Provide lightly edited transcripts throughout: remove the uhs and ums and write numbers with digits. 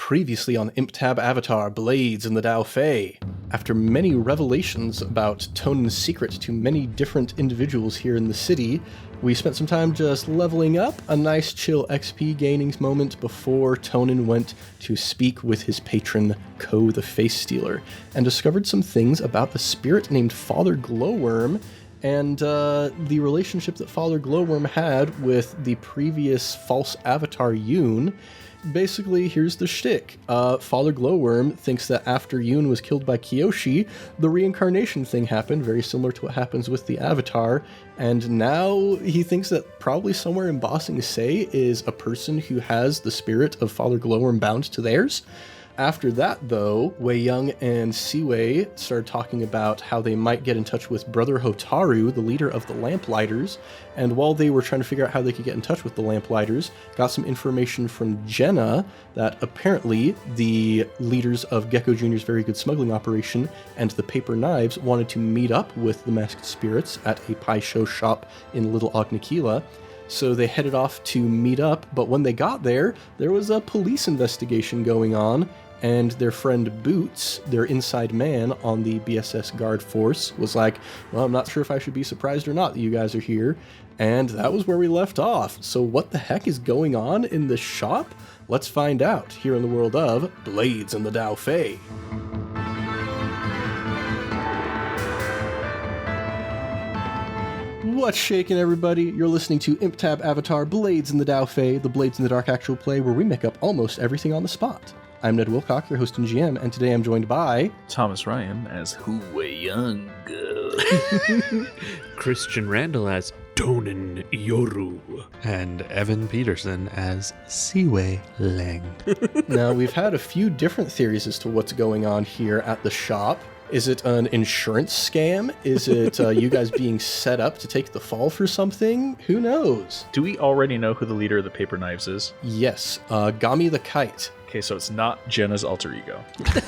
Previously on Imp-Tab Avatar, Blades in the Daofei. After many revelations about Tonan's secret to many different individuals here in the city, we spent some time just leveling up, a nice chill XP gaining moment before Tonan went to speak with his patron, Ko the Face Stealer, and discovered some things about a spirit named Father Glowworm, and the relationship that Father Glowworm had with the previous false avatar Yoon. Basically, here's the shtick. Father Glowworm thinks that after Yoon was killed by Kyoshi, the reincarnation thing happened, very similar to what happens with the Avatar, and now he thinks that probably somewhere in Ba Sing Se is a person who has the spirit of Father Glowworm bound to theirs. After that, though, Weiyong and Ciwei started talking about how they might get in touch with Brother Hotaru, the leader of the Lamplighters, and while they were trying to figure out how they could get in touch with the Lamplighters, got some information from Jenna that apparently the leaders of Gecko Jr.'s Very Good Smuggling Operation and the Paper Knives wanted to meet up with the Masked Spirits at a pie show shop in Little Agnikila. So they headed off to meet up, but when they got there, there was a police investigation going on, and their friend Boots, their inside man on the BSS guard force, was like, well, I'm not sure if I should be surprised or not that you guys are here. And that was where we left off. So what the heck is going on in the shop? Let's find out here in the world of Blades in the Daofei. What's shaking, everybody? You're listening to Imp-Tab Avatar, Blades in the Daofei, the Blades in the Dark actual play where we make up almost everything on the spot. I'm Ned Wilcock, your host and GM, and today I'm joined by... Thomas Ryan as Weiyong. Christian Randall as Tonan Yoru. And Evan Peterson as Ciwei Lang. Now, we've had a few different theories as to what's going on here at the shop. Is it an insurance scam? Is it you guys being set up to take the fall for something? Who knows? Do we already know who the leader of the Paper Knives is? Yes, Gami the Kite. Okay, so it's not Jenna's alter ego.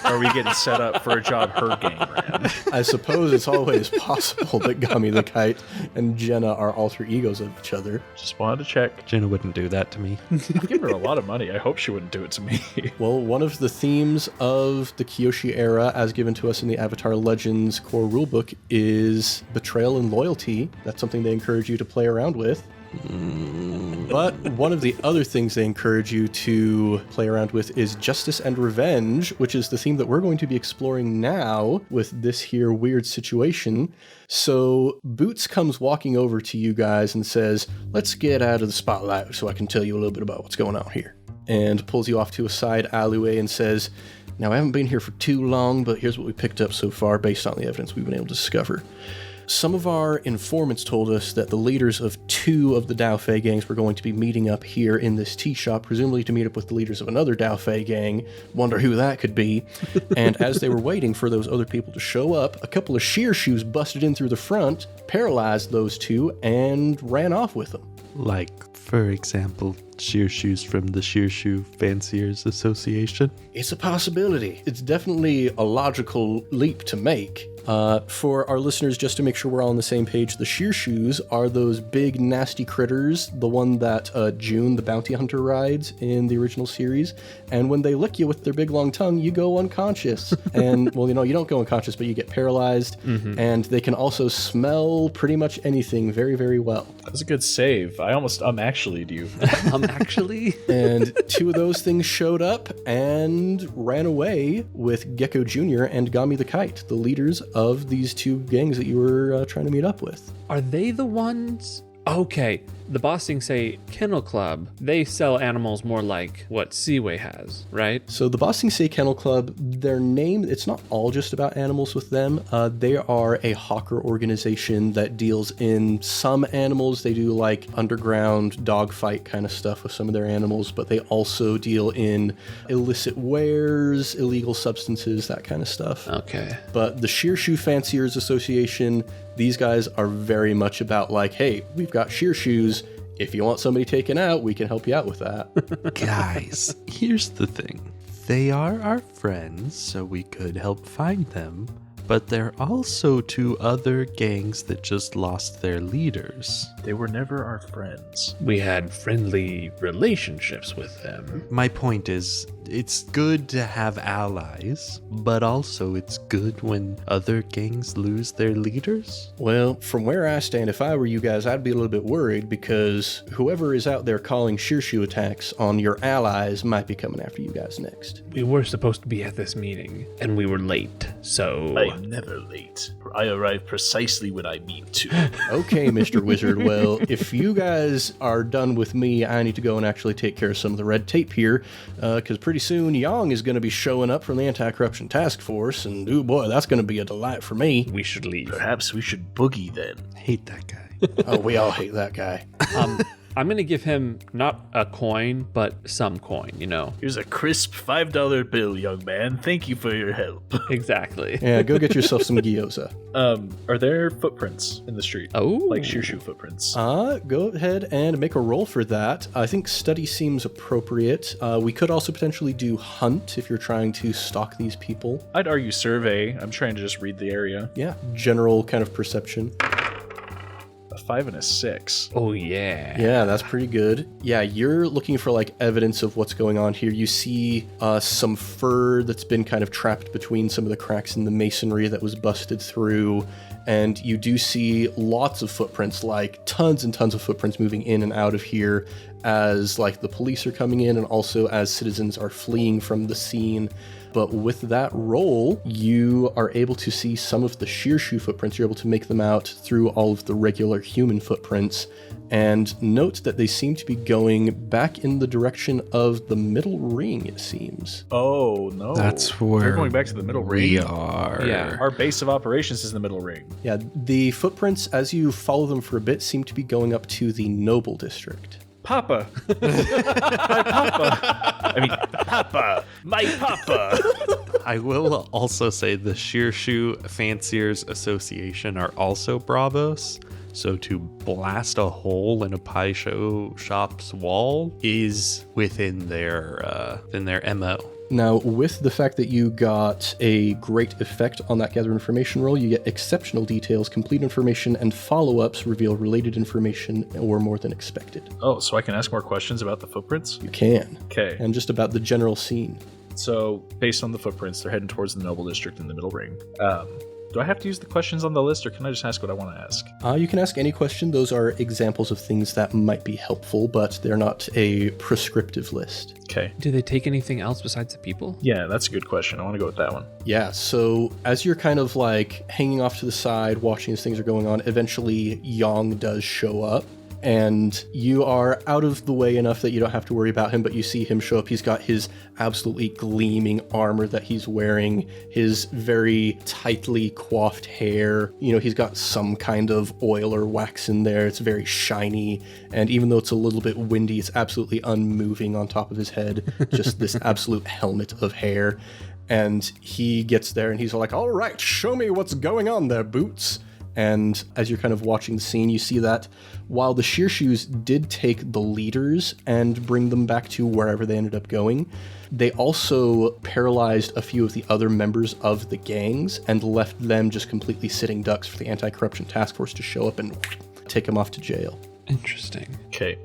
Are we getting set up for a job her gang ran? I suppose it's always possible that Gami the Kite and Jenna are alter egos of each other. Just wanted to check. Jenna wouldn't do that to me. I've given her a lot of money. I hope she wouldn't do it to me. Well, one of the themes of the Kyoshi era, as given to us in the Avatar Legends core rulebook, is betrayal and loyalty. That's something they encourage you to play around with. But one of the other things they encourage you to play around with is justice and revenge, which is the theme that we're going to be exploring now with this here weird situation. So Boots comes walking over to you guys and says, let's get out of the spotlight so I can tell you a little bit about what's going on here. And pulls you off to a side alleyway and says, now I haven't been here for too long, but here's what we picked up so far based on the evidence we've been able to discover. Some of our informants told us that the leaders of two of the Daofei gangs were going to be meeting up here in this tea shop, presumably to meet up with the leaders of another Daofei gang. Wonder who that could be. And as they were waiting for those other people to show up, a couple of shirshu's busted in through the front, paralyzed those two, and ran off with them. Like, for example, shirshu's from the Shirshu Fanciers Association? It's a possibility. It's definitely a logical leap to make. For our listeners, just to make sure we're all on the same page, the shirshu's are those big, nasty critters, the one that June, the bounty hunter, rides in the original series. And when they lick you with their big, long tongue, you go unconscious. And, well, you don't go unconscious, but you get paralyzed. Mm-hmm. And they can also smell pretty much anything very, very well. That was a good save. I almost actually'd you. Actually? And two of those things showed up and ran away with Gecko Jr. and Gami the Kite, the leaders of these two gangs that you were trying to meet up with. Are they the ones? Okay, the Ba Sing Se Kennel Club, they sell animals more like what Ciwei has, right? So the Ba Sing Se Kennel Club, their name, it's not all just about animals with them. They are a hawker organization that deals in some animals. They do like underground dogfight kind of stuff with some of their animals, but they also deal in illicit wares, illegal substances, that kind of stuff. Okay. But the Shirshu Fanciers Association, these guys are very much about like, hey, we've got shirshu's. If you want somebody taken out, we can help you out with that. Guys, here's the thing. They are our friends, so we could help find them. but there are also 2 other gangs that just lost their leaders. They were never our friends. We had friendly relationships with them. My point is, it's good to have allies, but also it's good when other gangs lose their leaders. Well, from where I stand, if I were you guys, I'd be a little bit worried because whoever is out there calling shirshu attacks on your allies might be coming after you guys next. We were supposed to be at this meeting, and we were late, so... I'm never late. I arrive precisely when I mean to. Okay, Mr. Wizard, well, if you guys are done with me, I need to go and actually take care of some of the red tape here, because pretty soon Weiyong is going to be showing up from the Anti-Corruption Task Force, and oh boy, that's going to be a delight for me. We should leave. Perhaps we should boogie then. Hate that guy. Oh, we all hate that guy. I'm going to give him not a coin, but some coin, you know? Here's a crisp $5 bill, young man. Thank you for your help. Exactly. Yeah, go get yourself some gyoza. Are there footprints in the street? Oh. Like shirshu footprints? Go ahead and make a roll for that. I think study seems appropriate. We could also potentially do hunt if you're trying to stalk these people. I'd argue survey. I'm trying to just read the area. Yeah, general kind of perception. A 5 and a 6. Oh, yeah. Yeah, that's pretty good. Yeah, you're looking for like evidence of what's going on here. You see some fur that's been kind of trapped between some of the cracks in the masonry that was busted through. And you do see lots of footprints, like tons and tons of footprints moving in and out of here as like the police are coming in and also as citizens are fleeing from the scene. But with that roll, you are able to see some of the shirshu footprints. You're able to make them out through all of the regular human footprints. And note that they seem to be going back in the direction of the middle ring, it seems. Oh, no. That's where They're going back to the middle ring. we are. Yeah. Our base of operations is the middle ring. Yeah, the footprints, as you follow them for a bit, seem to be going up to the Noble District. Papa. My papa. I mean, Papa. My papa. I will also say the Shirshu Fanciers Association are also Bravos. So to blast a hole in a pie show shop's wall is within their MO. Now, with the fact that you got a great effect on that gather information roll, you get exceptional details, complete information, and follow-ups reveal related information or more than expected. Oh, so I can ask more questions about the footprints? You can. Okay. And just about the general scene. So, based on the footprints, they're heading towards the Noble District in the middle ring. Do I have to use the questions on the list, or can I just ask what I want to ask? You can ask any question. Those are examples of things that might be helpful, but they're not a prescriptive list. Okay. Do they take anything else besides the people? Yeah, that's a good question. I want to go with that one. Yeah, so as you're kind of like hanging off to the side, watching as things are going on, eventually Yong does show up. And you are out of the way enough that you don't have to worry about him, but you see him show up. He's got his absolutely gleaming armor that he's wearing, his very tightly coiffed hair. You know, he's got some kind of oil or wax in there. It's very shiny. And even though it's a little bit windy, it's absolutely unmoving on top of his head. Just this absolute helmet of hair. And he gets there and he's all like, "All right, show me what's going on there, Boots." And as you're kind of watching the scene, you see that while the Shirshus did take the leaders and bring them back to wherever they ended up going, they also paralyzed a few of the other members of the gangs and left them just completely sitting ducks for the Anti-Corruption Task Force to show up and take them off to jail. Interesting. Okay.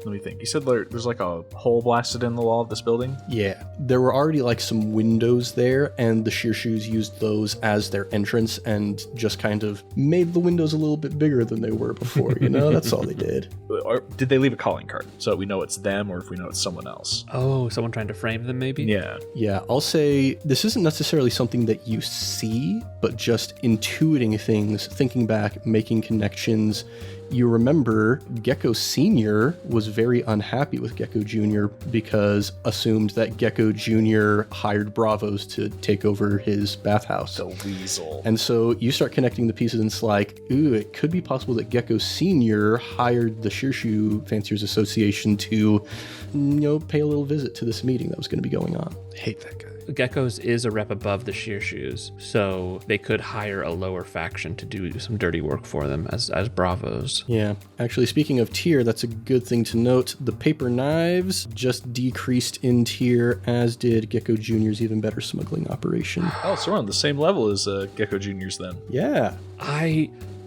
Let me think. You said there's like a hole blasted in the wall of this building? Yeah, there were already like some windows there, and the Shirshus used those as their entrance and just kind of made the windows a little bit bigger than they were before, you know? That's all they did. Or did they leave a calling card so we know it's them or if we know it's someone else? Oh, someone trying to frame them maybe? Yeah. Yeah, I'll say this isn't necessarily something that you see, but just intuiting things, thinking back, making connections. You remember Gecko Sr. was very unhappy with Gecko Jr. because assumed that Gecko Jr. hired Bravos to take over his bathhouse. The weasel. And so you start connecting the pieces and it's like, ooh, it could be possible that Gecko Sr. hired the Shirshu Fanciers Association to, you know, pay a little visit to this meeting that was going to be going on. Hate that guy. Geckos is a rep above the Shirshus, so they could hire a lower faction to do some dirty work for them as Bravos. Yeah, actually, speaking of tier, that's a good thing to note, the paper knives just decreased in tier, as did Gecko Jr.'s even better smuggling operation. Oh, so we're on the same level as Gecko Juniors then. Yeah.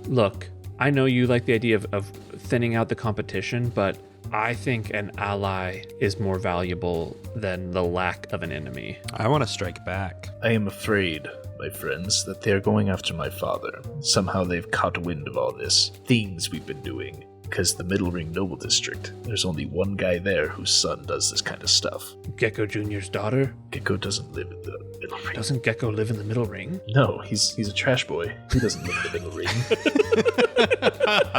Look, I know you like the idea of thinning out the competition, but I think an ally is more valuable than the lack of an enemy. I want to strike back. I am afraid, my friends, that they're going after my father. Somehow they've caught wind of all this. Things we've been doing. Because the Middle Ring Noble District, there's only one guy there whose son does this kind of stuff. Gecko Jr.'s daughter? Gecko doesn't live in the Middle Ring. Doesn't Gecko live in the Middle Ring? No, he's a trash boy. He doesn't live in the Middle Ring.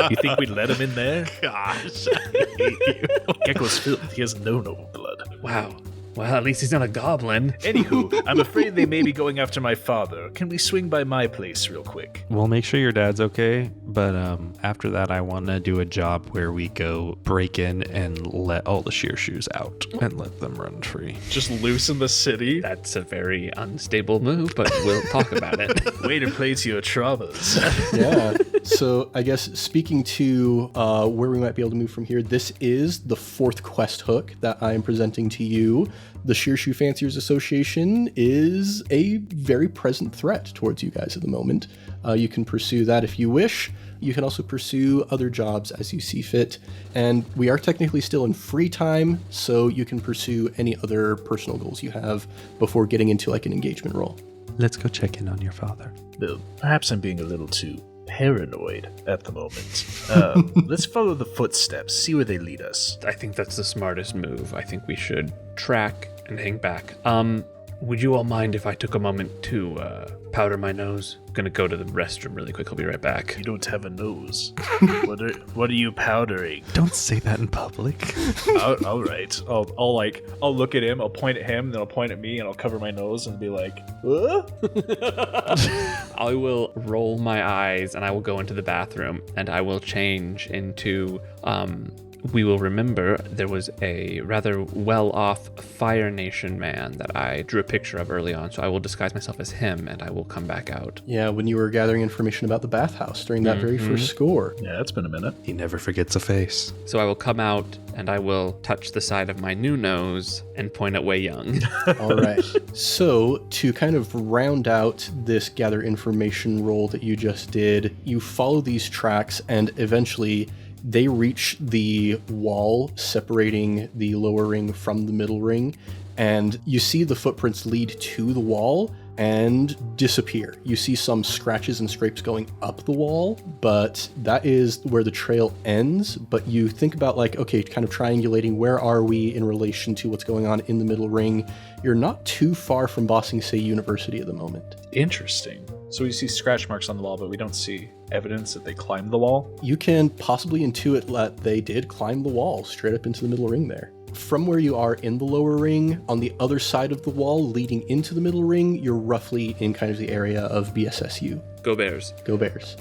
You think we'd let him in there? Gosh, I hate you. Gecko's filth. He has no noble blood. Wow. Well, at least he's not a goblin. Anywho, I'm afraid they may be going after my father. Can we swing by my place real quick? We'll make sure your dad's okay, but after that, I want to do a job where we go break in and let all the shirshus out and let them run free. Just loosen the city? That's a very unstable move, but we'll talk about it. Way to play to your traumas. Yeah. So I guess speaking to where we might be able to move from here, this is the fourth quest hook that I am presenting to you. The Shirshu Fanciers Association is a very present threat towards you guys at the moment. You can pursue that if you wish. You can also pursue other jobs as you see fit. And we are technically still in free time, so you can pursue any other personal goals you have before getting into like an engagement role. Let's go check in on your father. Bill, perhaps I'm being a little too paranoid at the moment. Let's follow the footsteps, see where they lead us. I think that's the smartest move. I think we should track and hang back. Would you all mind if I took a moment to powder my nose? I'm gonna go to the restroom really quick. I'll be right back. You don't have a nose. What are you powdering? Don't say that in public. All right. I'll look at him. I'll point at him, then I'll point at me, and I'll cover my nose and be like, "Huh?" I will roll my eyes and I will go into the bathroom and I will change into we will remember there was a rather well-off Fire Nation man that I drew a picture of early on, so I will disguise myself as him and I will come back out. Yeah, when you were gathering information about the bathhouse during that very first score. Yeah, it's been a minute. He never forgets a face. So I will come out and I will touch the side of my new nose and point at Weiyong. All right. So to kind of round out this gather information roll that you just did, you follow these tracks and eventually they reach the wall separating the lower ring from the middle ring, and you see the footprints lead to the wall and disappear. You see some scratches and scrapes going up the wall, but that is where the trail ends. But you think about like, okay, kind of triangulating, where are we in relation to what's going on in the middle ring? You're not too far from Bossing Say University at the moment. Interesting. So we see scratch marks on the wall, but we don't see evidence that they climbed the wall? You can possibly intuit that they did climb the wall straight up into the middle ring there. From where you are in the lower ring, on the other side of the wall leading into the middle ring, you're roughly in kind of the area of BSSU. Go Bears. Go Bears.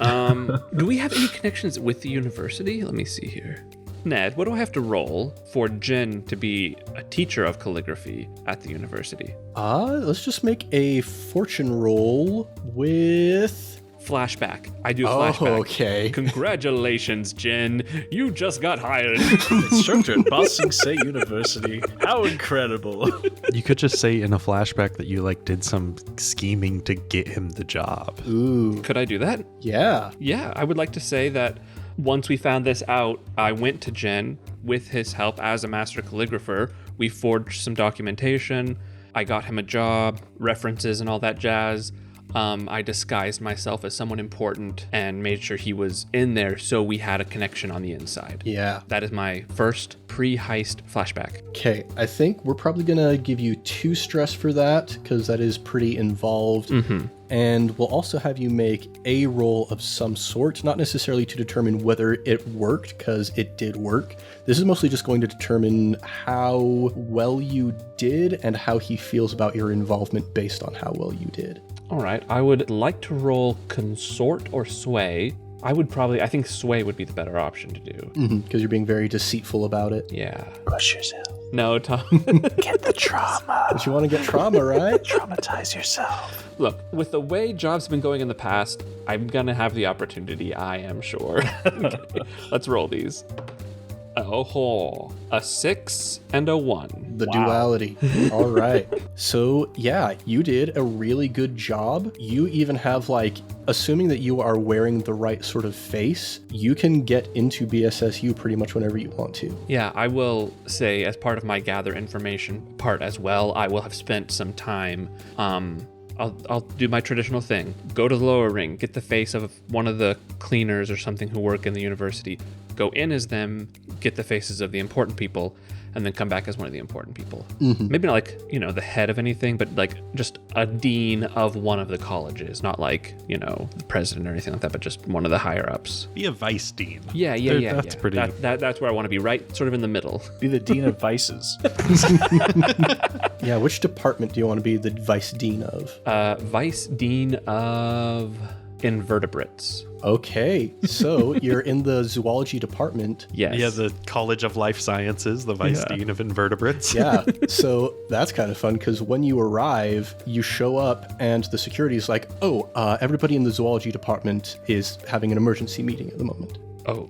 Do we have any connections with the university? Let me see here. Ned, what do I have to roll for Jen to be a teacher of calligraphy at the university? Let's just make a fortune roll with... Flashback. I do a flashback. Oh, okay. Congratulations, Jen. You just got hired. Instructor at Bossing Say University. How incredible. You could just say in a flashback that you like did some scheming to get him the job. Ooh. Could I do that? Yeah. Yeah, I would like to say that once we found this out, I went to Jen with his help as a master calligrapher. We forged some documentation. I got him a job, references, and all that jazz. I disguised myself as someone important and made sure he was in there so we had a connection on the inside. Yeah. That is my first pre-heist flashback. Okay, I think we're probably going to give you 2 stress for that because that is pretty involved. And we'll also have you make a roll of some sort, not necessarily to determine whether it worked, because it did work. This is mostly just going to determine how well you did and how he feels about your involvement based on how well you did. All right, I would like to roll consort or sway. I think sway would be the better option to do. Because you're being very deceitful about it. Yeah. Push yourself. No, Tom. Get the trauma. But you want to get trauma, right? Traumatize yourself. Look, with the way jobs have been going in the past, I'm going to have the opportunity, I am sure. Okay, let's roll these. Oh, a 6 and a 1. The duality. All right. So, yeah, you did a really good job. You even have, like, assuming that you are wearing the right sort of face, you can get into BSSU pretty much whenever you want to. Yeah, I will say, as part of my gather information part as well, I will have spent some time. I'll do my traditional thing. Go to the lower ring, get the face of one of the cleaners or something who work in the university. Go in as them, get the faces of the important people, and then come back as one of the important people. Mm-hmm. Maybe not like, the head of anything, but like just a dean of one of the colleges. Not like, the president or anything like that, but just one of the higher ups. Be a vice dean. Yeah. That's pretty. That's where I want to be, right sort of in the middle. Be the dean of vices. Yeah, which department do you want to be the vice dean of? Vice dean of Invertebrates. Okay, so you're in the zoology department. Yes. Yeah, the College of Life Sciences, the vice dean of invertebrates. Yeah, so that's kind of fun because when you arrive, you show up and the security is like, everybody in the zoology department is having an emergency meeting at the moment. Oh.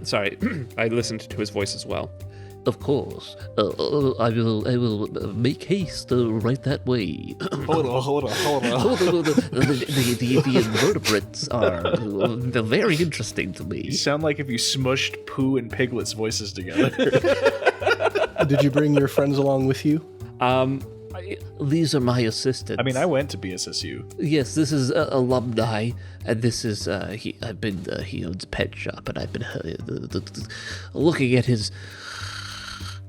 Sorry, I listened to his voice as well. Of course. I will make haste right that way. Hold on. The invertebrates are they're very interesting to You me. sound like if you smushed Pooh and Piglet's voices together. Did you bring your friends along with you? These are my assistants. I mean, I went to BSSU. Yes, this is alumni, and this is he owns a pet shop, and I've been looking at his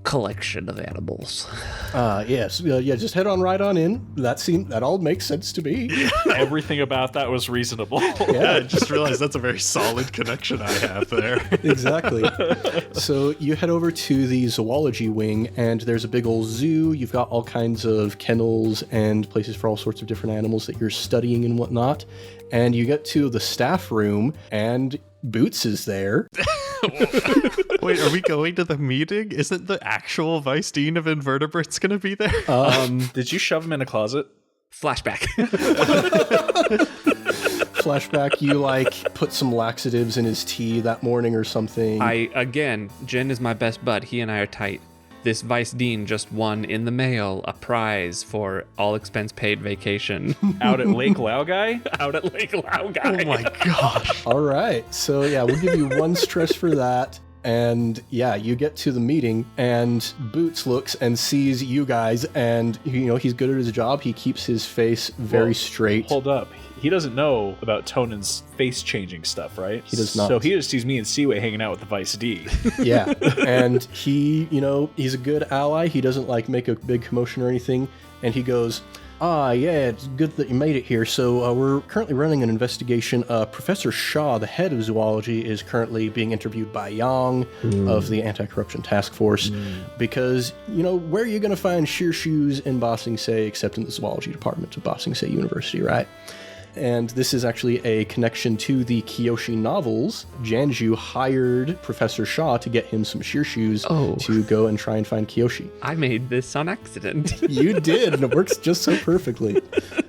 collection of animals. Yes. Just head on right on in. That all makes sense to me. Everything about that was reasonable. Yeah, I just realized that's a very solid connection I have there. Exactly. So you head over to the zoology wing, and there's a big old zoo. You've got all kinds of kennels and places for all sorts of different animals that you're studying and whatnot. And you get to the staff room, and Boots is there. Wait, are we going to the meeting? Isn't the actual vice dean of invertebrates going to be there? Did you shove him in a closet? Flashback. Flashback, you put some laxatives in his tea that morning or something. Jen is my best bud. He and I are tight. This vice dean just won in the mail a prize for all expense paid vacation. Out at Lake Laogai? Out at Lake Laogai. Oh my gosh. All right. So, yeah, we'll give you one stress for that. And, yeah, you get to the meeting, and Boots looks and sees you guys, and, he's good at his job. He keeps his face very straight. Hold up. He doesn't know about Tonan's face-changing stuff, right? He does not. So he just sees me and Ciwei hanging out with the Vice D. Yeah. And he, he's a good ally. He doesn't, make a big commotion or anything. And he goes, yeah, it's good that you made it here. So we're currently running an investigation. Professor Shaw, the head of zoology, is currently being interviewed by Weiyong of the Anti-Corruption Task Force because, where are you going to find shirshus in Ba Sing Se except in the zoology department of Ba Sing Se University, right? And this is actually a connection to the Kyoshi novels. Janju hired Professor Shaw to get him some shirshus to go and try and find Kyoshi. I made this on accident. You did, and it works just so perfectly.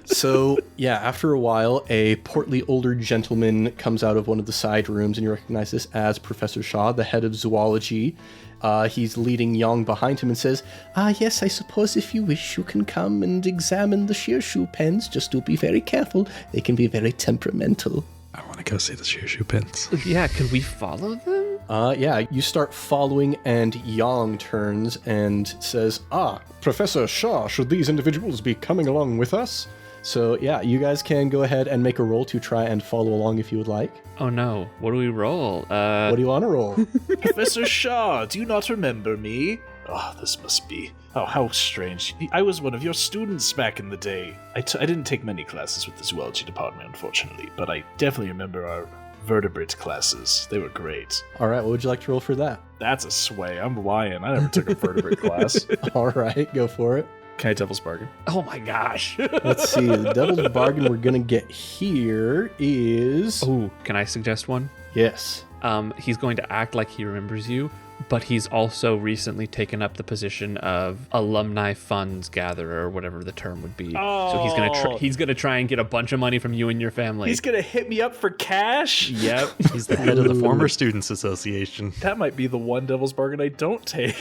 So, yeah, after a while, a portly older gentleman comes out of one of the side rooms, and you recognize this as Professor Shaw, the head of zoology. He's leading Yang behind him and says, yes, I suppose if you wish, you can come and examine the shirshu pens. Just do be very careful. They can be very temperamental. I want to go see the shirshu pins. Yeah, can we follow them? Yeah, you start following, and Yang turns and says, Professor Shaw, should these individuals be coming along with us? So, yeah, you guys can go ahead and make a roll to try and follow along if you would like. Oh no, what do we roll? What do you want to roll? Professor Shaw, do you not remember me? Oh, this must be... Oh, how strange. I was one of your students back in the day. I didn't take many classes with the zoology department, unfortunately, but I definitely remember our vertebrate classes. They were great. All right, what would you like to roll for that? That's a sway. I'm lying. I never took a vertebrate class. All right, go for it. Can I devil's bargain? Oh my gosh. Let's see, the devil's bargain we're going to get here is... Oh, can I suggest one? Yes. He's going to act like he remembers you, but he's also recently taken up the position of alumni funds gatherer, or whatever the term would be. So he's gonna try and get a bunch of money from you and your family. He's gonna hit me up for cash? Yep. He's the head of the Former Students Association. That might be the one devil's bargain I don't take.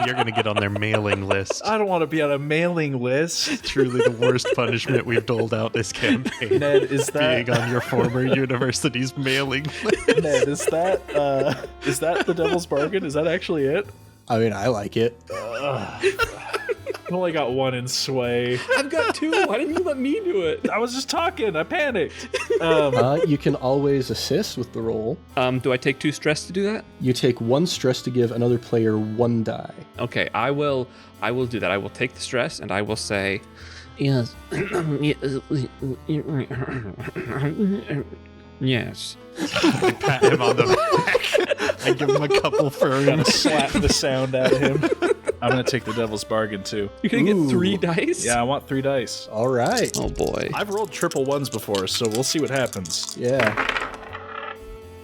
You're going to get on their mailing list. I don't want to be on a mailing list. Truly the worst punishment we've doled out this campaign. Ned, is that... Being on your former university's mailing list. Ned, is that the devil's bargain? Is that actually it? I mean, I like it. I've only got one in Ciwei. I've got 2. Why didn't you let me do it? I was just talking. I panicked. You can always assist with the roll. Do I take 2 stress to do that? You take 1 stress to give another player 1 die. Okay, I will do that. I will take the stress and I will say, Yes. yes. I pat him on the back. I give him a couple ferns. Slap the sound out of him. I'm going to take the devil's bargain, too. You're going to get 3 dice? Yeah, I want 3 dice. All right. Oh, boy. I've rolled triple ones before, so we'll see what happens. Yeah.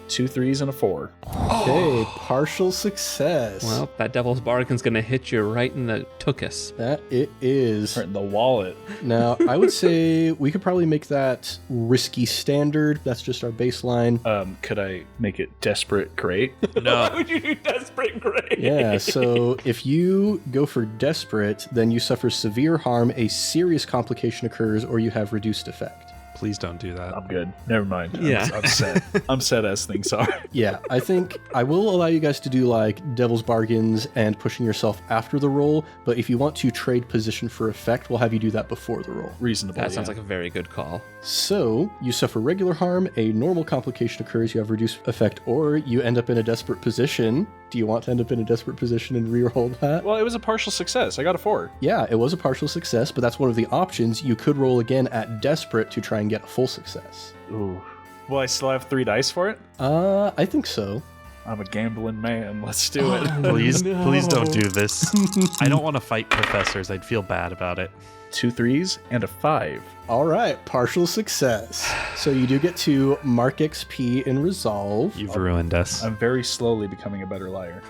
2 3s and a 4. Okay, partial success. Well, that devil's bargain's going to hit you right in the tuchus. That it is. Right in the wallet. Now, I would say we could probably make that risky standard. That's just our baseline. Could I make it desperate great? Why would you do desperate great? Yeah, so if you go for desperate, then you suffer severe harm, a serious complication occurs, or you have reduced effect. Please don't do that. I'm good. Never mind. Yeah. I'm set. I'm set as things are. Yeah, I think I will allow you guys to do like devil's bargains and pushing yourself after the roll, but if you want to trade position for effect, we'll have you do that before the roll. Reasonable. That sounds like a very good call. So, you suffer regular harm, a normal complication occurs, you have reduced effect, or you end up in a desperate position. Do you want to end up in a desperate position and reroll that? Well, it was a partial success. I got a 4. Yeah, it was a partial success, but that's one of the options. You could roll again at desperate to try and get a full success. Ooh. Will I still have 3 dice for it? I think so. I'm a gambling man. Let's do it. Please don't do this. I don't want to fight professors. I'd feel bad about it. 2 3s and a 5. All right, partial success. So you do get to mark XP in Resolve. You've ruined us. I'm very slowly becoming a better liar.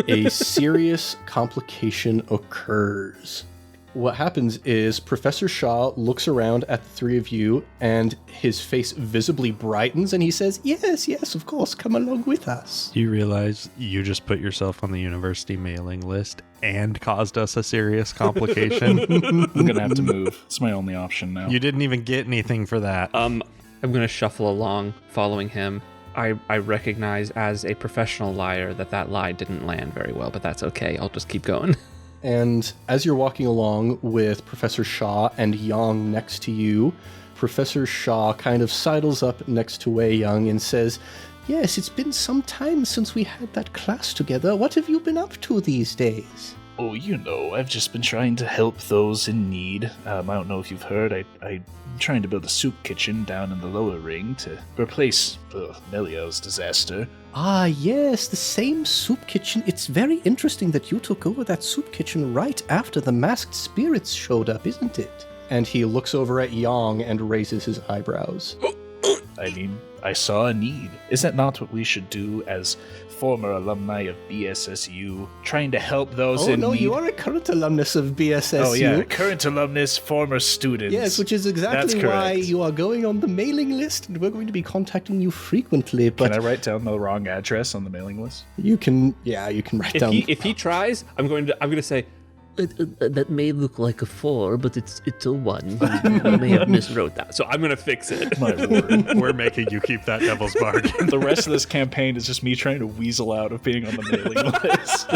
A serious complication occurs. What happens is Professor Shaw looks around at the 3 of you and his face visibly brightens and he says, yes, of course, come along with us. You realize you just put yourself on the university mailing list and caused us a serious complication? I'm going to have to move. It's my only option now. You didn't even get anything for that. I'm going to shuffle along, following him. I recognize as a professional liar that lie didn't land very well, but that's okay. I'll just keep going. And as you're walking along with Professor Shaw and Weiyong next to you, Professor Shaw kind of sidles up next to Weiyong and says, yes, it's been some time since we had that class together. What have you been up to these days? Oh, I've just been trying to help those in need. I don't know if you've heard, I'm trying to build a soup kitchen down in the lower ring to replace Melio's disaster. Ah, yes, the same soup kitchen. It's very interesting that you took over that soup kitchen right after the masked spirits showed up, isn't it? And he looks over at Weiyong and raises his eyebrows. I mean, I saw a need. Is that not what we should do as former alumni of BSSU, trying to help those in need? Oh, no, you are a current alumnus of BSSU. Oh, yeah, current alumnus, former students. Yes, which is exactly why you are going on the mailing list, and we're going to be contacting you frequently. But can I write down the wrong address on the mailing list? You can write down. If he tries, I'm going to say, that may look like a 4, but it's a 1. You may have miswrote that. So I'm going to fix it. My word. We're making you keep that devil's bargain. The rest of this campaign is just me trying to weasel out of being on the mailing list.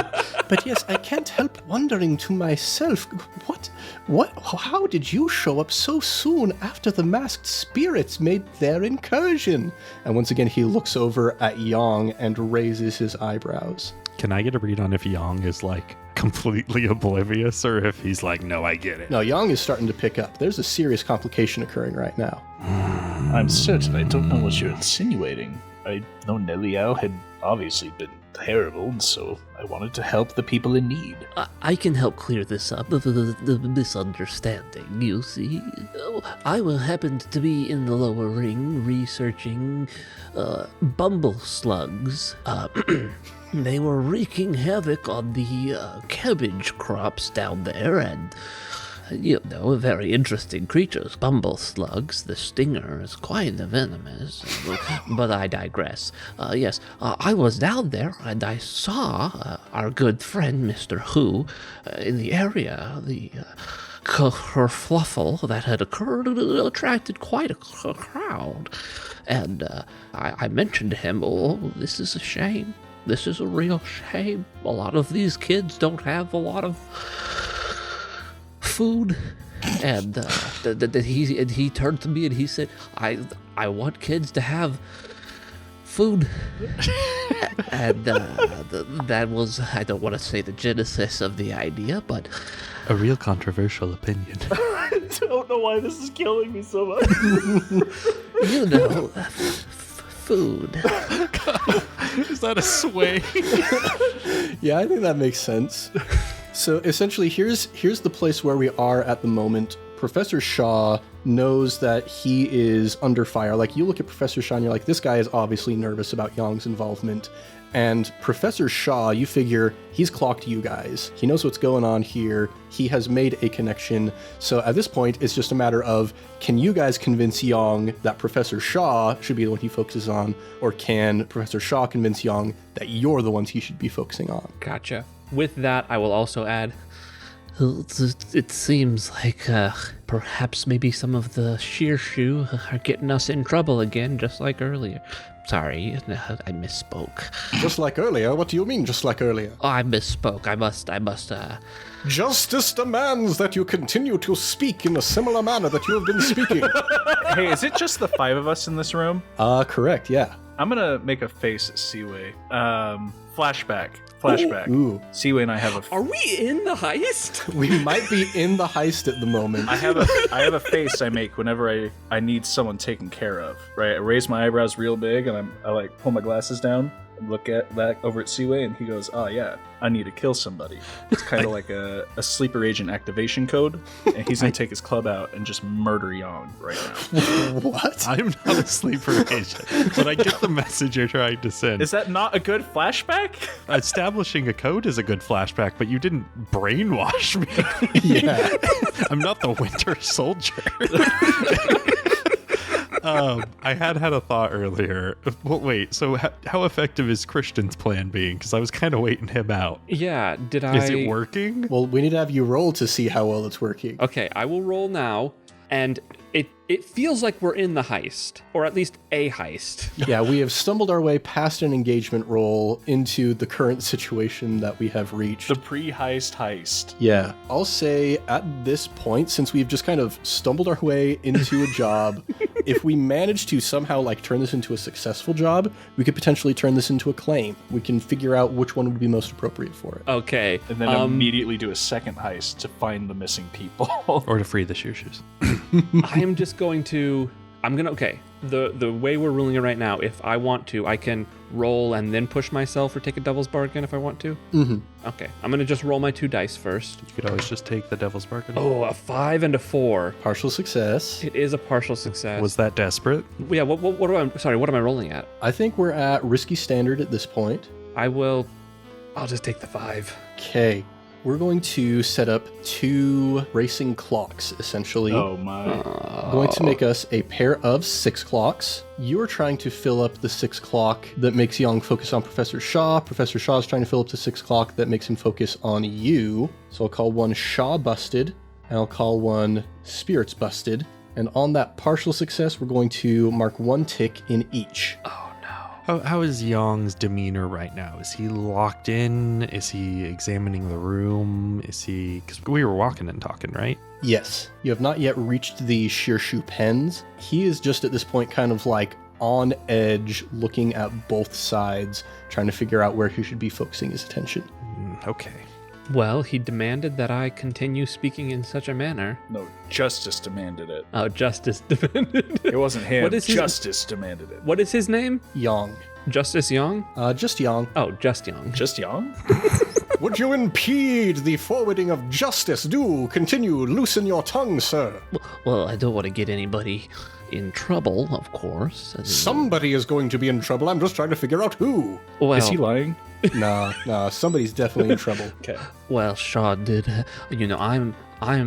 But yes, I can't help wondering to myself, how did you show up so soon after the masked spirits made their incursion? And once again, he looks over at Weiyong and raises his eyebrows. Can I get a read on if Weiyong is like completely oblivious or if he's like, no, I get it? No, Weiyong is starting to pick up. There's a serious complication occurring right now. I'm certain I don't know what you're insinuating. I know Neliao had obviously been terrible, and so I wanted to help the people in need. I can help clear this up, the misunderstanding, you see. I happened to be in the lower ring researching bumble-slugs. They were wreaking havoc on the cabbage crops down there, and very interesting creatures. Bumble-slugs, the stinger is quite venomous, but I digress. Yes, I was down there, and I saw our good friend, Mr. Hu, in the area. The kerfluffle that had occurred attracted quite a crowd. And I mentioned to him, this is a shame. This is a real shame. A lot of these kids don't have a lot of food. And he turned to me and he said, I want kids to have food. And that was, I don't want to say the genesis of the idea, but A real controversial opinion. I don't know why this is killing me so much. Food. Is that a sway? Yeah, I think that makes sense. So essentially, here's the place where we are at the moment. Professor Shaw knows that he is under fire. Like, you look at Professor Shaw and you're like, this guy is obviously nervous about Yong's involvement. And Professor Shaw, you figure, he's clocked you guys. He knows what's going on here. He has made a connection. So at this point, it's just a matter of, can you guys convince Yong that Professor Shaw should be the one he focuses on? Or can Professor Shaw convince Yong that you're the ones he should be focusing on? Gotcha. With that, I will also add, It seems like perhaps maybe some of the shirshu are getting us in trouble again, just like earlier. Sorry, I misspoke. Just like earlier? What do you mean, just like earlier? Oh, I misspoke. I must. Justice demands that you continue to speak in a similar manner that you have been speaking. Hey, is it just the 5 of us in this room? Correct, yeah. I'm gonna make a face at Ciwei. Flashback. Ooh. Ciwei and I have a... are we in the heist? We might be in the heist at the moment. I have a face I make whenever I need someone taken care of, right? I raise my eyebrows real big and I like pull my glasses down and look at back over at Ciwei, and he goes, "Oh yeah, I need to kill somebody." It's kind of like a sleeper agent activation code, and he's gonna take his club out and just murder Yong right now. What? I'm not a sleeper agent, but I get the message you're trying to send. Is that not a good flashback? Establishing a code is a good flashback, but you didn't brainwash me. Yeah. I'm not the Winter Soldier. I had a thought earlier. Well, wait, so how effective is Christian's plan being? Because I was kind of waiting him out. Yeah, did I... Is it working? Well, we need to have you roll to see how well it's working. Okay, I will roll now, and it feels like we're in the heist, or at least a heist. Yeah, we have stumbled our way past an engagement roll into the current situation that we have reached. The pre-heist heist. Yeah, I'll say at this point, since we've just kind of stumbled our way into a job, if we manage to somehow like turn this into a successful job, we could potentially turn this into a claim. We can figure out which one would be most appropriate for it. Okay. And then immediately do a second heist to find the missing people. Or to free the shoes. I am just going to... okay, the way we're ruling it right now, if I want to, I can roll and then push myself or take a devil's bargain if I want to. Mm-hmm. Okay, I'm going to just roll my 2 dice first. You could always just take the devil's bargain. Oh, a 5 and a 4. Partial success. It is a partial success. Was that desperate? Yeah, what am I rolling at? I think we're at risky standard at this point. I'll just take the 5. Okay. We're going to set up 2 racing clocks, essentially. Oh my. Going to make us a pair of 6 clocks. You're trying to fill up the 6 clock that makes Young focus on Professor Shaw. Professor Shaw is trying to fill up the 6 clock that makes him focus on you. So I'll call one Shaw Busted, and I'll call one Spirits Busted. And on that partial success, we're going to mark 1 tick in each. How is Yong's demeanor right now? Is he locked in? Is he examining the room? Because we were walking and talking, right? Yes. You have not yet reached the shirshu pens. He is just at this point kind of like on edge, looking at both sides, trying to figure out where he should be focusing his attention. Okay. Well, he demanded that I continue speaking in such a manner. No, justice demanded it. Oh, justice demanded. It wasn't him. What is his- Justice demanded it. What is his name? Yong. Justice Young? Just Yang. Oh, just Young. Just young? Would you impede the forwarding of justice? Do continue. Loosen your tongue, sir. Well, I don't want to get anybody in trouble, of course. Somebody is going to be in trouble. I'm just trying to figure out who. Well, Is he lying? Nah, somebody's definitely in trouble. Okay. well, Shaw did. I'm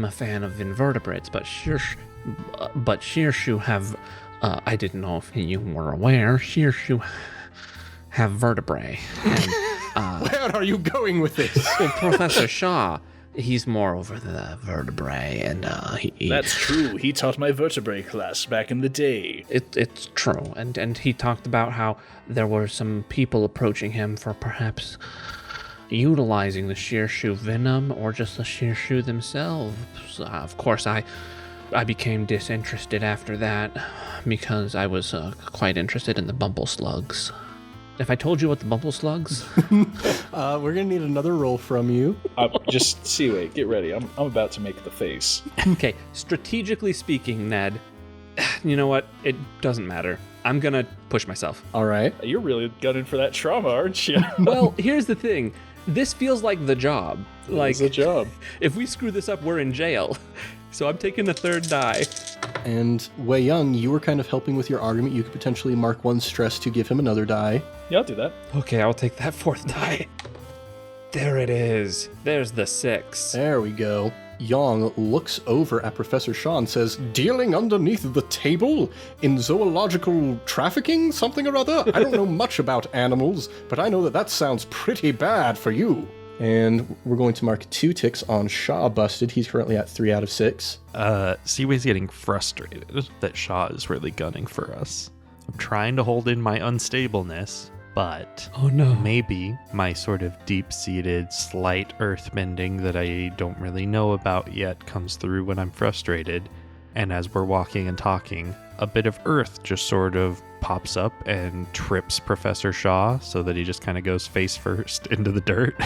a fan of invertebrates, but shirshu have. I didn't know if you were aware. Shirshu have vertebrae. And, Where are you going with this? well, Professor Shaw, he's more over the vertebrae, and he. That's true. He taught my vertebrae class back in the day. It's true, and he talked about how there were some people approaching him for perhaps utilizing the shirshu venom or just the shirshu themselves. Of course, I became disinterested after that because I was quite interested in the bumble-slugs. If I told you what the bumble-slugs? We're gonna need another roll from you. Just Ciwei, get ready. I'm about to make the face. Okay, strategically speaking, Ned, you know what? It doesn't matter. I'm gonna push myself. All right. You're really gunning for that trauma, aren't you? Well, here's the thing. This feels like the job. Like, It's a job. if we screw this up, we're in jail. So I'm taking the third die. And Weiyong, you were kind of helping with your argument. You could potentially mark one stress to give him another die. Yeah, I'll do that. Okay, I'll take that fourth die. There it is. There's the 6. There we go. Yang looks over at Professor Shaw and says, dealing underneath the table in zoological trafficking, something or other? I don't know much about animals, but I know that sounds pretty bad for you. And we're going to mark 2 ticks on Shaw busted. He's currently at 3 out of 6. Ciwei's getting frustrated that Shaw is really gunning for us. I'm trying to hold in my unstableness, but Oh no. maybe my sort of deep-seated slight earthbending that I don't really know about yet comes through when I'm frustrated. And as we're walking and talking, a bit of earth just sort of pops up and trips Professor Shaw so that he just kind of goes face first into the dirt.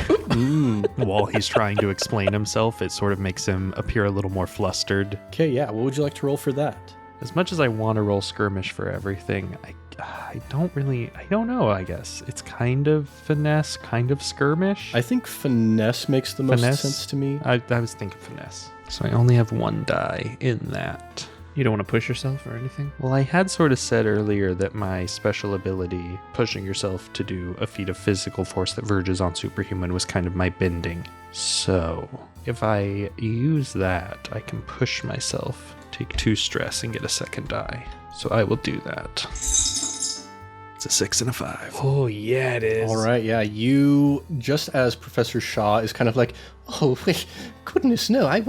While he's trying to explain himself, it sort of makes him appear a little more flustered. Okay, yeah, what would you like to roll for that? As much as I want to roll skirmish for everything, I don't know, I guess. It's kind of finesse, kind of skirmish. I think finesse makes the most Finesse? sense to me. I was thinking finesse. So I only have 1 die in that. You don't want to push yourself or anything? Well, I had sort of said earlier that my special ability, pushing yourself to do a feat of physical force that verges on superhuman, was kind of my bending. So, if I use that, I can push myself, take 2 stress, and get a 2nd die. So I will do that. It's a 6 and a 5. Oh, yeah, it is. All right, yeah, you, just as Professor Shaw is kind of like, oh, wait, goodness, no, I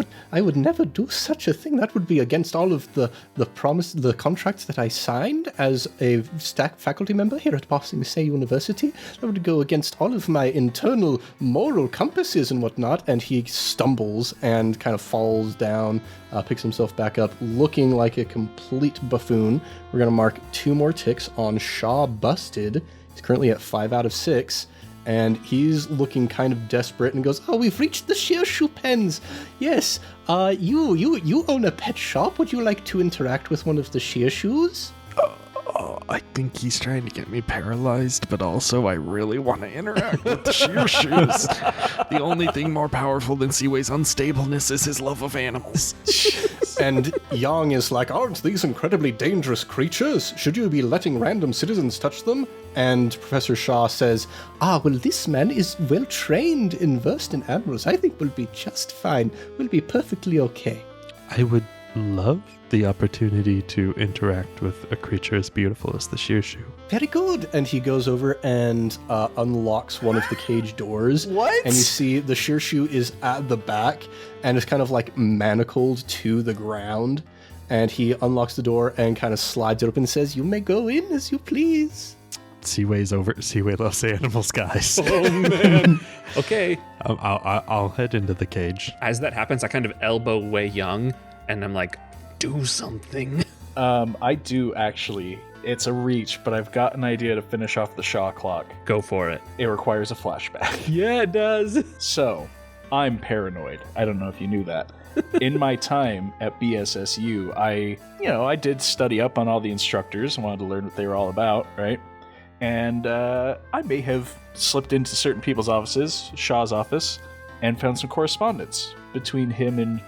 would never do such a thing. That would be against all of the the contracts that I signed as a staff faculty member here at Boston Say University. That would go against all of my internal moral compasses and whatnot. And he stumbles and kind of falls down, picks himself back up, looking like a complete buffoon. We're going to mark 2 more ticks on Shaw busted. He's currently at 5 out of 6. And he's looking kind of desperate and goes, oh, we've reached the shirshu pens. Yes, you own a pet shop. Would you like to interact with one of the shirshus? I think he's trying to get me paralyzed, but also I really want to interact with the shirshoos. The only thing more powerful than Ciwei's unstableness is his love of animals. And Yang is like, aren't these incredibly dangerous creatures? Should you be letting random citizens touch them? And Professor Shaw says, well, this man is well trained and versed in animals. I think we'll be just fine. We'll be perfectly okay. I would love the opportunity to interact with a creature as beautiful as the shirshu. Very good. And he goes over and unlocks one of the cage doors. What? And you see the shirshu is at the back and is kind of like manacled to the ground. And he unlocks the door and kind of slides it open and says, you may go in as you please. Ciwei loves animals, guys. Oh, man. Okay. I'll head into the cage. As that happens, I kind of elbow Weiyong, and I'm like, do something. I do actually. It's a reach, but I've got an idea to finish off the Shaw clock. Go for it. It requires a flashback. Yeah, it does. So, I'm paranoid. I don't know if you knew that. In my time at BSSU, I did study up on all the instructors. I wanted to learn what they were all about, right? and I may have slipped into certain people's offices, Shaw's office, and found some correspondence between him and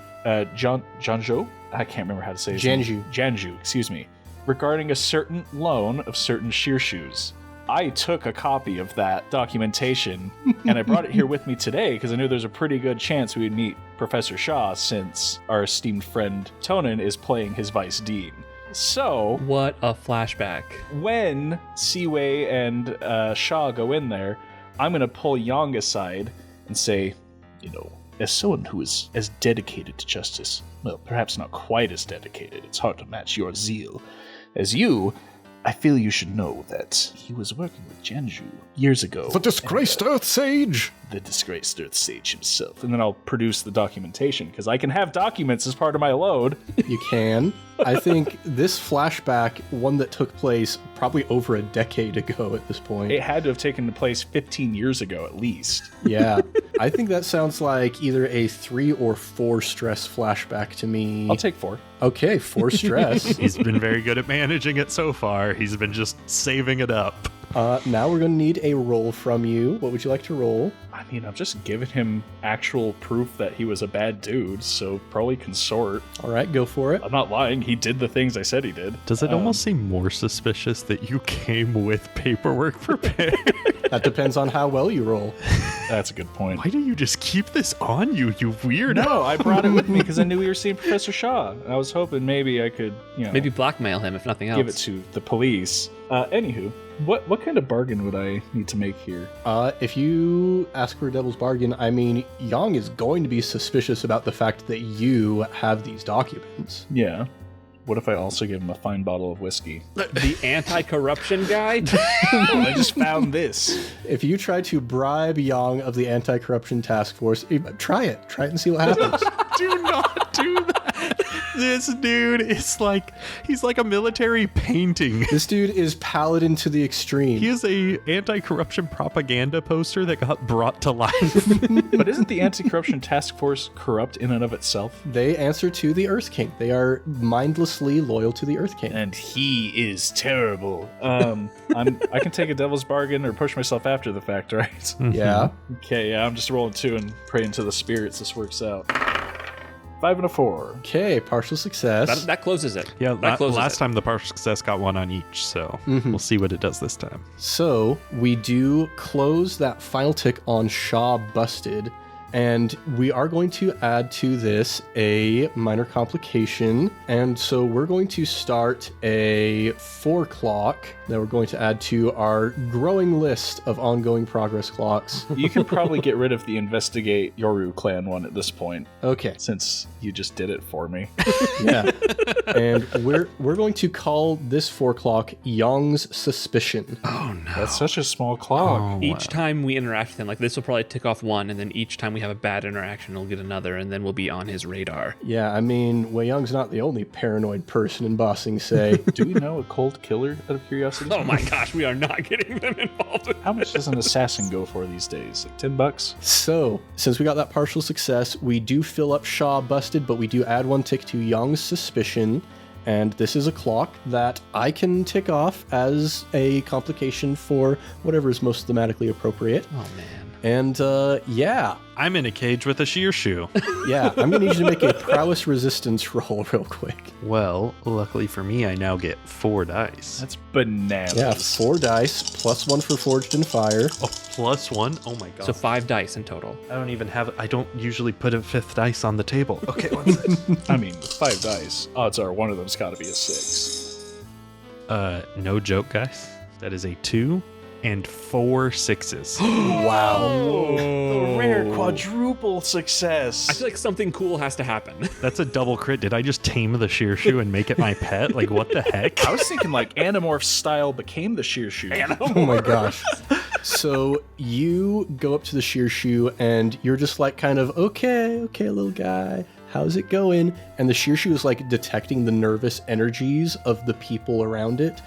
Janzhou. I can't remember how to say his name. Janju, excuse me. Regarding a certain loan of certain shirshoos. I took a copy of that documentation and I brought it here with me today because I knew there's a pretty good chance we would meet Professor Shaw since our esteemed friend Tonan is playing his vice dean. So, What a flashback. when Ciwei and Shaw go in there, I'm going to pull Yang aside and say, as someone who is as dedicated to justice, well, perhaps not quite as dedicated, it's hard to match your zeal, as you, I feel you should know that he was working with Janju years ago. The disgraced Earth Sage! The disgraced Earth Sage himself. And then I'll produce the documentation, because I can have documents as part of my load. You can. I think this flashback, one that took place probably over a decade ago at this point. It had to have taken place 15 years ago at least. Yeah. I think that sounds like either a 3 or 4 stress flashback to me. I'll take 4. Okay, 4 stress. He's been very good at managing it so far. He's been just saving it up. Now we're going to need a roll from you. What would you like to roll? I mean, I'm just giving him actual proof that he was a bad dude, so probably consort. All right, go for it. I'm not lying. He did the things I said he did. Does it almost seem more suspicious that you came with paperwork prepared? That depends on how well you roll. That's a good point. Why do you just keep this on you, you weirdo? No, I brought it with me because I knew we were seeing Professor Shaw. I was hoping maybe I could, Maybe blackmail him if nothing else. give it to the police. Anywho, what kind of bargain would I need to make here? If you ask for a devil's bargain, I mean, Yang is going to be suspicious about the fact that you have these documents. Yeah. What if I also give him a fine bottle of whiskey? The anti-corruption guy? I just found this. If you try to bribe Yang of the Anti-Corruption Task Force, try it and see what happens. Do not do that. This dude is he's like a military painting. This dude is paladin to the extreme. He is a anti-corruption propaganda poster that got brought to life. But isn't the Anti-Corruption Task Force corrupt in and of itself? They answer to the Earth King. They are mindlessly loyal to the Earth King. And he is terrible. I can take a devil's bargain or push myself after the fact, right? Yeah. Okay, yeah, I'm just rolling 2 and praying to the spirits this works out. 5 and a 4. Okay, partial success. That closes it. Yeah, that closes last it. time the partial success got 1 on each, so we'll see what it does this time. So we do close that final tick on Shaw busted, and we are going to add to this a minor complication. And so we're going to start a 4 clock that we're going to add to our growing list of ongoing progress clocks. You can probably get rid of the investigate Yoru clan one at this point, Okay. since you just did it for me. Yeah. And we're going to call this 4 clock Yang's suspicion. Oh, no. That's such a small clock. Each time we interact with him, like this will probably tick off 1, and then each time we have a bad interaction, he'll get another, and then we'll be on his radar. Yeah, I mean, Weiyong's not the only paranoid person in Bossing Say. Do we know a cold killer, out of curiosity? Oh my gosh, we are not getting them involved. How much does an assassin go for these days? Like $10? So, since we got that partial success, we do fill up Shaw busted, but we do add 1 tick to Young's suspicion. And this is a clock that I can tick off as a complication for whatever is most thematically appropriate. Oh man. And yeah, I'm in a cage with a shirshu. I'm gonna need you to make a prowess resistance roll real quick. Well, luckily for me, I now get 4 dice. That's bananas. Yeah, 4 dice, plus 1 for Forged in Fire. Oh, plus 1? Oh my god. So 5 dice in total. I don't usually put a 5th dice on the table. Okay, what's this? I mean, with 5 dice, odds are one of them's got to be a 6. No joke, guys. That is a 2 and 4 6s. Wow. A rare quadruple success. I feel like something cool has to happen. That's a double crit. Did I just tame the shirshu and make it my pet? Like, what the heck? I was thinking like Animorph style became the shirshu. Oh my gosh. So you go up to the shirshu and you're just like kind of, okay, little guy, how's it going? And the shirshu is like detecting the nervous energies of the people around it,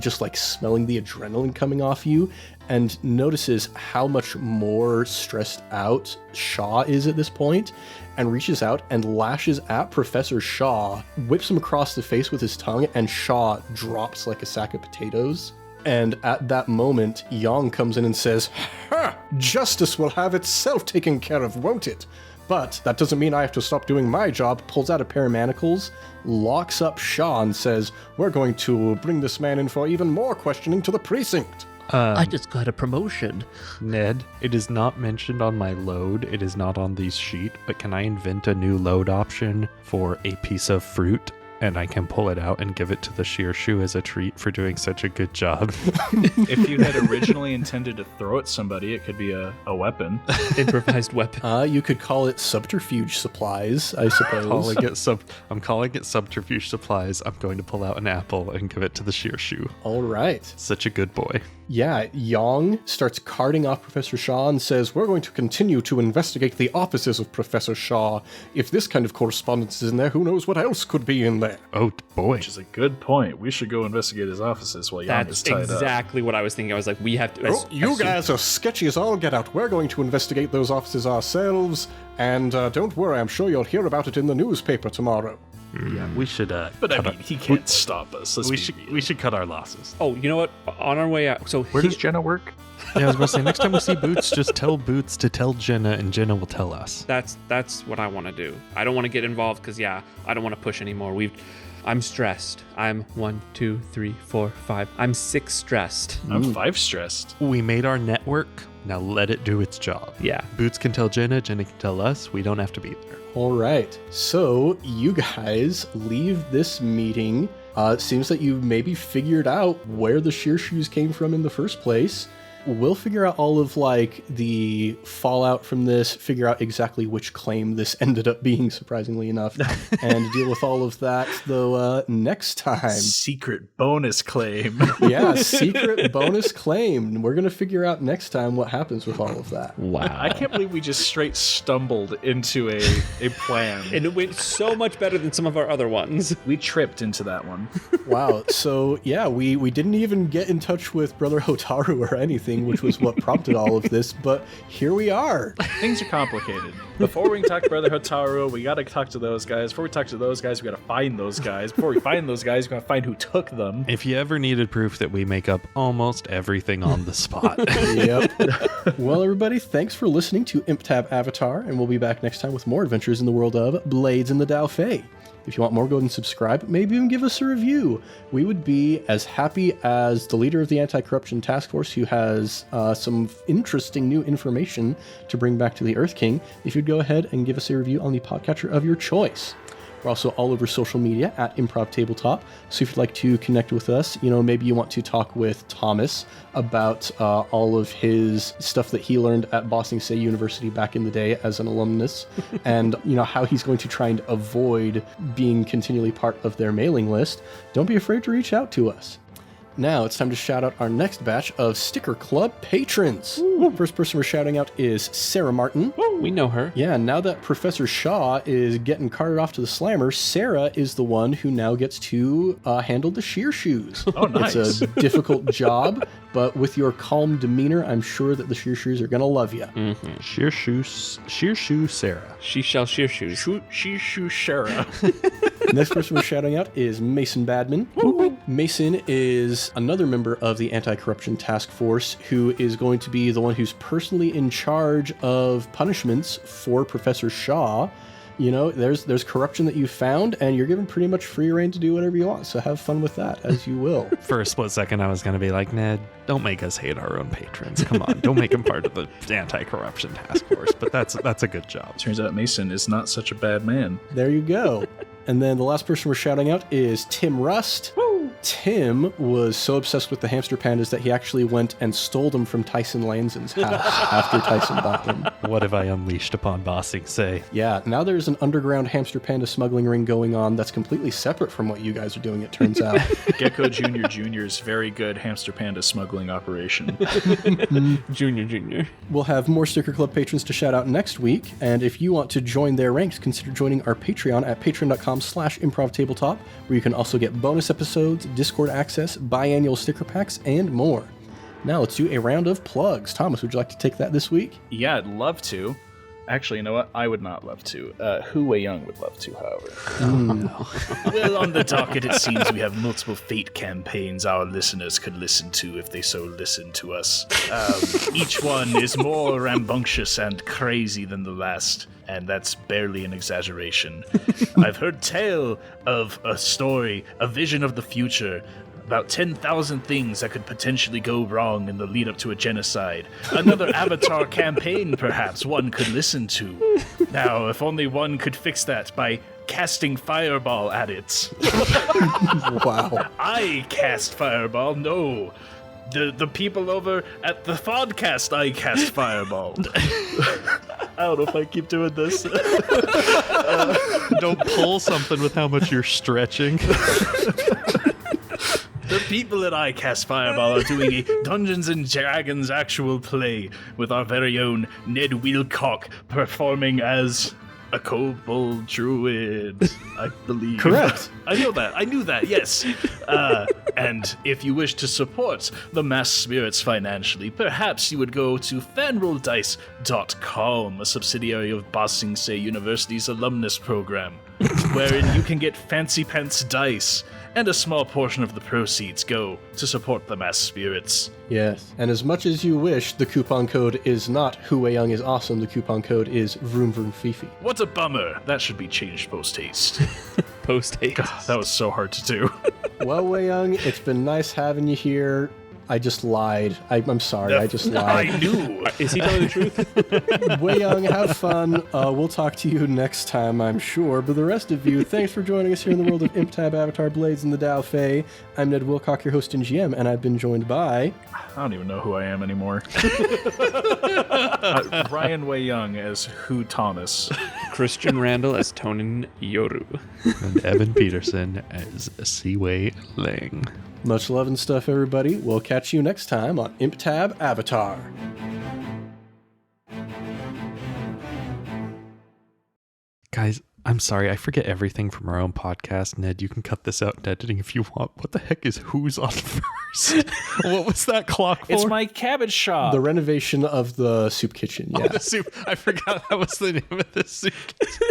just like smelling the adrenaline coming off you, and notices how much more stressed out Shaw is at this point, and reaches out and lashes at Professor Shaw, whips him across the face with his tongue, and Shaw drops like a sack of potatoes. And at that moment, Yang comes in and says, "Ha! Justice will have itself taken care of, won't it? But that doesn't mean I have to stop doing my job." Pulls out a pair of manacles, locks up Shaw, and says, "We're going to bring this man in for even more questioning to the precinct." I just got a promotion. Ned, it is not mentioned on my load. It is not on these sheet, but can I invent a new load option for a piece of fruit? And I can pull it out and give it to the shirshu as a treat for doing such a good job. If you had originally intended to throw at somebody, it could be a weapon. Improvised weapon. You could call it subterfuge supplies, I suppose. I'm calling it subterfuge supplies. I'm going to pull out an apple and give it to the shirshu. All right. Such a good boy. Yeah, Yang starts carting off Professor Shaw and says, "We're going to continue to investigate the offices of Professor Shaw. If this kind of correspondence is in there, who knows what else could be in there?" Oh, boy. Which is a good point. We should go investigate his offices while Jan is That's tied up. exactly what I was thinking. I was like, we have to. You guys are sketchy as all get out. We're going to investigate those offices ourselves. And don't worry, I'm sure you'll hear about it in the newspaper tomorrow. Yeah, we should. But I mean, he can't stop us. We should cut our losses. Oh, you know what? On our way out. So Where does Jenna work? Yeah, I was going to say, next time we see Boots, just tell Boots to tell Jenna, and Jenna will tell us. That's what I want to do. I don't want to get involved because I don't want to push anymore. I'm stressed. I'm 1, 2, 3, 4, 5. I'm 6 stressed. I'm 5 stressed. We made our network. Now let it do its job. Yeah. Boots can tell Jenna. Jenna can tell us. We don't have to be there. All right. So you guys leave this meeting. It seems that you maybe figured out where the shirshus came from in the first place. We'll figure out all of the fallout from this, figure out exactly which claim this ended up being, surprisingly enough, and deal with all of that, though, next time. Secret bonus claim. Yeah, secret bonus claim. We're going to figure out next time what happens with all of that. Wow. I can't believe we just straight stumbled into a plan. And it went so much better than some of our other ones. We tripped into that one. Wow. So, yeah, we didn't even get in touch with Brother Hotaru or anything, which was what prompted all of this, but here we are. Things are complicated. Before we can talk to Brother Hotaru, we gotta talk to those guys. Before we talk to those guys, we gotta find those guys. Before we find those guys, we gotta find who took them. If you ever needed proof that we make up almost everything on the spot. Yep. Well, everybody, thanks for listening to ImpTab Avatar, and we'll be back next time with more adventures in the world of Blades in the Daofei. If you want more, go ahead and subscribe. Maybe even give us a review. We would be as happy as the leader of the Anti-Corruption Task Force, who has some interesting new information to bring back to the Earth King, if you'd go ahead and give us a review on the podcatcher of your choice. We're also all over social media at Improv Tabletop. So if you'd like to connect with us, maybe you want to talk with Thomas about all of his stuff that he learned at Boston State University back in the day as an alumnus, and how he's going to try and avoid being continually part of their mailing list, don't be afraid to reach out to us. Now it's time to shout out our next batch of Sticker Club patrons. Ooh. First person we're shouting out is Sarah Martin. Ooh. We know her. Yeah, now that Professor Shaw is getting carted off to the slammer, Sarah is the one who now gets to handle the shirshoos. Oh, nice. It's a difficult job, but with your calm demeanor, I'm sure that the shirshoos are going to love you. Mm-hmm. Shirshu Sarah. She shall shirshoos. Shirshu Sarah. Next person we're shouting out is Mason Badman. Woo. Mason is another member of the Anti-Corruption Task Force who is going to be the one who's personally in charge of punishments for Professor Shaw. There's corruption that you found, and you're given pretty much free reign to do whatever you want, so have fun with that as you will. For a split second, I was going to be like, Ned, don't make us hate our own patrons. Come on, don't make them part of the Anti-Corruption Task Force, but that's a good job. Turns out Mason is not such a bad man. There you go. And then the last person we're shouting out is Tim Rust. Woo! Tim was so obsessed with the hamster pandas that he actually went and stole them from Tyson Lanson's house after Tyson bought them. What have I unleashed upon Bossing Say? Yeah, now there's an underground hamster panda smuggling ring going on that's completely separate from what you guys are doing, it turns out. Gecko Jr.'s very good hamster panda smuggling operation. Junior. We'll have more Sticker Club patrons to shout out next week, and if you want to join their ranks, consider joining our Patreon at patreon.com/improvtabletop, where you can also get bonus episodes, Discord access, biannual sticker packs, and more. Now let's do a round of plugs. Thomas, would you like to take that this week? Yeah, I'd love to. Actually, you know what? I would not love to. Weiyong would love to, however. Well, on the docket, it seems we have multiple fate campaigns our listeners could listen to if they so listen to us. Each one is more rambunctious and crazy than the last, and that's barely an exaggeration. I've heard tale of a story, a vision of the future, about 10,000 things that could potentially go wrong in the lead up to a genocide. Another Avatar campaign, perhaps, one could listen to. Now, if only one could fix that by casting Fireball at it. Wow. I cast Fireball, no. The people over at the podcast, I cast Fireball. I don't know if I keep doing this. Don't pull something with how much you're stretching. The people at I Cast Fireball are doing a Dungeons and Dragons actual play with our very own Ned Wilcock performing as a kobold druid, I believe. Correct. I knew that, yes. And if you wish to support the Mass Spirits financially, perhaps you would go to fanrolldice.com, a subsidiary of Ba Sing Se University's alumnus program, wherein you can get fancy pants dice, and a small portion of the proceeds go to support the Mass Spirits. Yes, and as much as you wish, the coupon code is not Weiyong is awesome. The coupon code is Vroom Vroom Fifi. What a bummer. That should be changed post-haste. Post-haste. God, that was so hard to do. Well, Weiyong, it's been nice having you here. I just lied. I'm sorry. I just lied. I knew. Is he telling the truth? Weiyong, have fun. We'll talk to you next time, I'm sure. But the rest of you, thanks for joining us here in the world of Imp-Tab, Avatar, Blades, and the Daofei. I'm Ned Wilcock, your host and GM, and I've been joined by... I don't even know who I am anymore. Brian Weiyong as Hu Thomas. Christian Randall as Tonan Yoru. And Evan Peterson as Ciwei Lang. Much love and stuff, everybody. We'll catch you next time on Imp-Tab, Avatar. Guys, I'm sorry, I forget everything from our own podcast. Ned, you can cut this out in editing if you want. What the heck is Who's on first? What was that clock for? It's my cabbage shop. The renovation of the soup kitchen, yeah. Oh, the soup. I forgot that was the name of the soup kitchen.